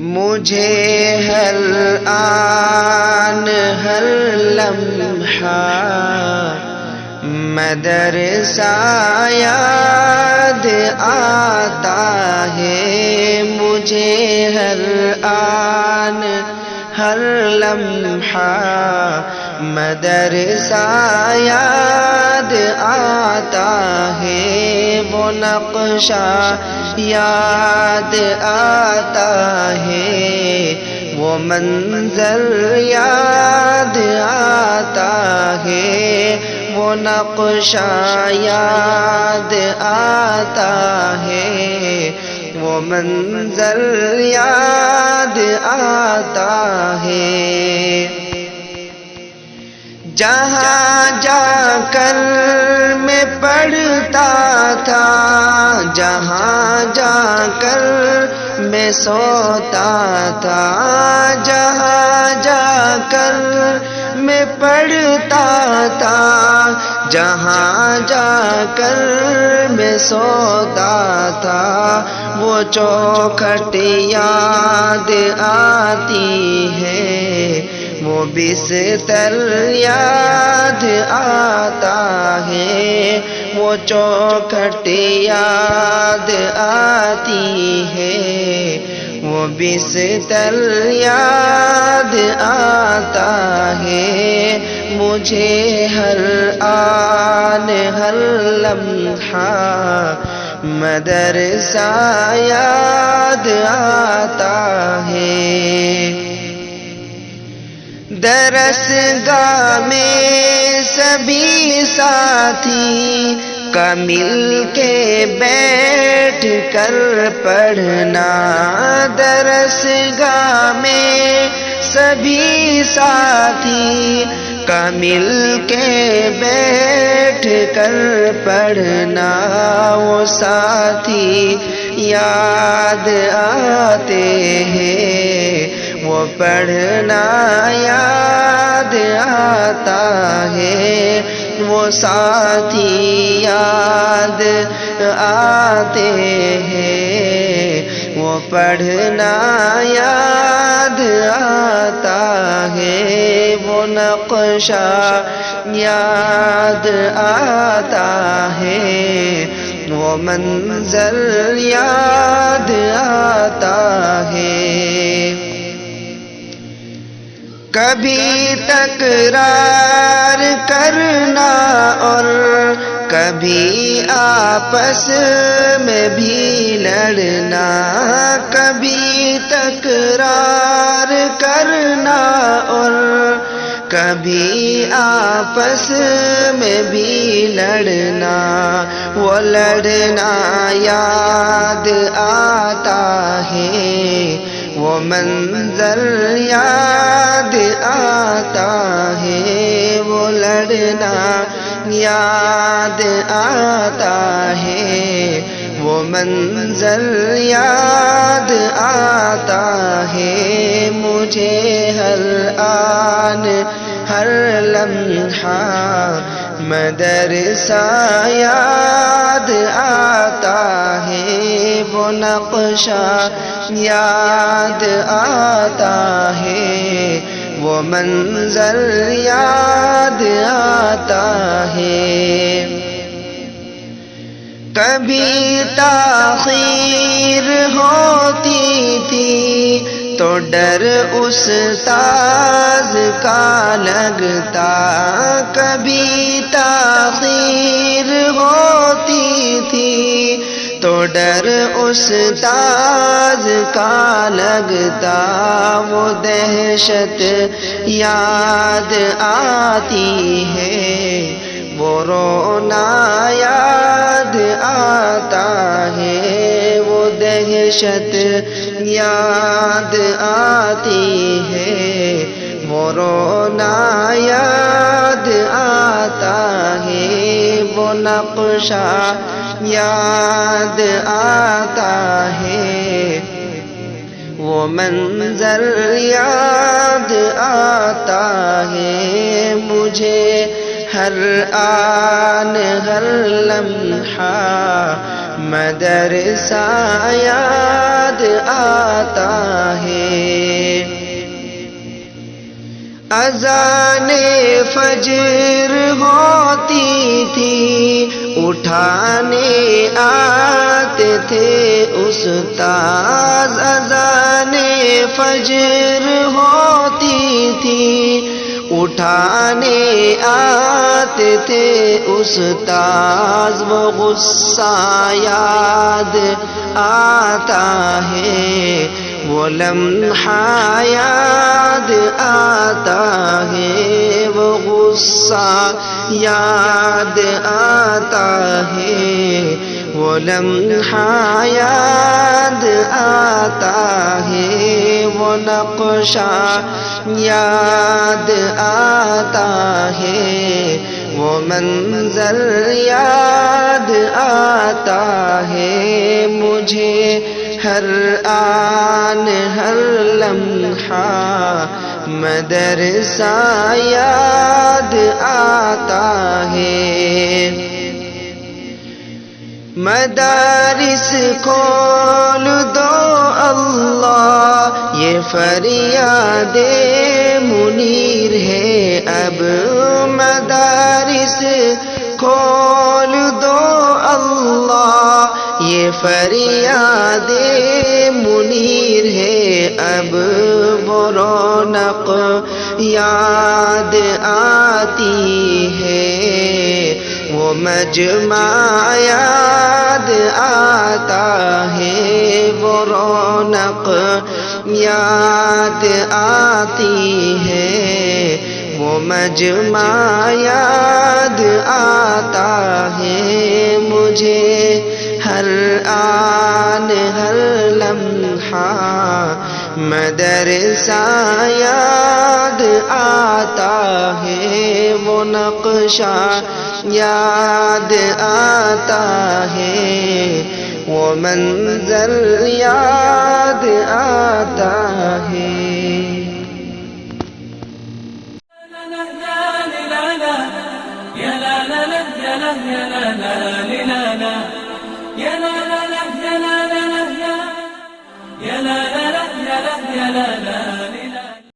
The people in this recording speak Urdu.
مجھے ہر آن ہر لمحہ مدرسہ یاد آتا ہے، مجھے ہر آن ہر لمحہ مدرسہ یاد آتا ہے، وہ نقشہ یاد آتا ہے، وہ منظر یاد آتا ہے، وہ نقشہ یاد آتا ہے، وہ منظر یاد آتا ہے۔ جہاں جا کر میں پڑھتا تھا، جہاں جا کر میں سوتا تھا، جہاں جا کر میں پڑھتا تھا، جہاں جا کر میں سوتا تھا، وہ چوکھٹ یاد آتی ہے، وہ بستر یاد آتا ہے، وہ چوکھٹ یاد آتی ہے، وہ بستر یاد آتا ہے، مجھے ہر آن ہر لمحہ مدرسہ یاد آتا ہے۔ درسگاہ میں سبھی ساتھی کا مل کے بیٹھ کر پڑھنا، درسگاہ میں سبھی ساتھی کا مل کے بیٹھ کر پڑھنا، وہ ساتھی یاد آتے ہیں، وہ پڑھنا یاد آتا ہے، وہ ساتھی یاد آتے ہیں، وہ پڑھنا یاد آتا ہے، وہ نقشہ یاد آتا ہے، وہ منظر یاد آتا ہے۔ کبھی تکرار کرنا اور کبھی آپس میں بھی لڑنا، کبھی تکرار کرنا اور کبھی آپس میں بھی لڑنا، وہ لڑنا یاد آتا ہے، وہ منظر یاد آتا ہے، وہ لڑنا یاد آتا ہے، وہ منظر یاد آتا ہے، مجھے ہر آن ہر لمحہ مدرسہ یاد آتا ہے، وہ نقشہ یاد آتا ہے، وہ منظر یاد آتا ہے۔ کبھی تاخیر ہوتی تھی تو ڈر استاذ کا لگتا، کبھی تاخیر ہوتی تھی تو ڈر استاذ کا لگتا، وہ دہشت یاد آتی ہے، وہ رونا یاد آتا ہے، وہ دہشت یاد آتی ہے، وہ رونا یاد آتا ہے، وہ نقشہ یاد آتا ہے، وہ منظر یاد آتا ہے، مجھے ہر آن ہر لمحہ مدرسہ یاد آتا ہے۔ اذان فجر ہوتی تھی اٹھانے آتے تھے استاذ، اذان فجر ہوتی تھی اٹھانے آتے تھے استاذ، وہ غصہ یاد آتا ہے، وہ لمحہ یاد آتا ہے، وہ غصہ یاد آتا ہے، وہ لمحہ یاد آتا ہے، وہ نقشہ یاد آتا ہے، وہ منظر یاد آتا ہے، مجھے ہر آن ہر لمحہ مدرسہ یاد آتا ہے۔ مدارس کھول دو اللہ، یہ فریاد منیر ہے اب، مدارس کھول دو اللہ، یہ فریاد منیر ہے اب، وہ رونق یاد آتی ہے، وہ مجمع یاد آتا ہے، وہ رونق یاد آتی ہے، وہ مجمع یاد آتا ہے، مجھے ہر آن ہر لمحہ مدرسہ یاد آتا ہے، وہ نقشہ یاد آتا ہے، وہ منظر یاد آتا ہے۔ لا لا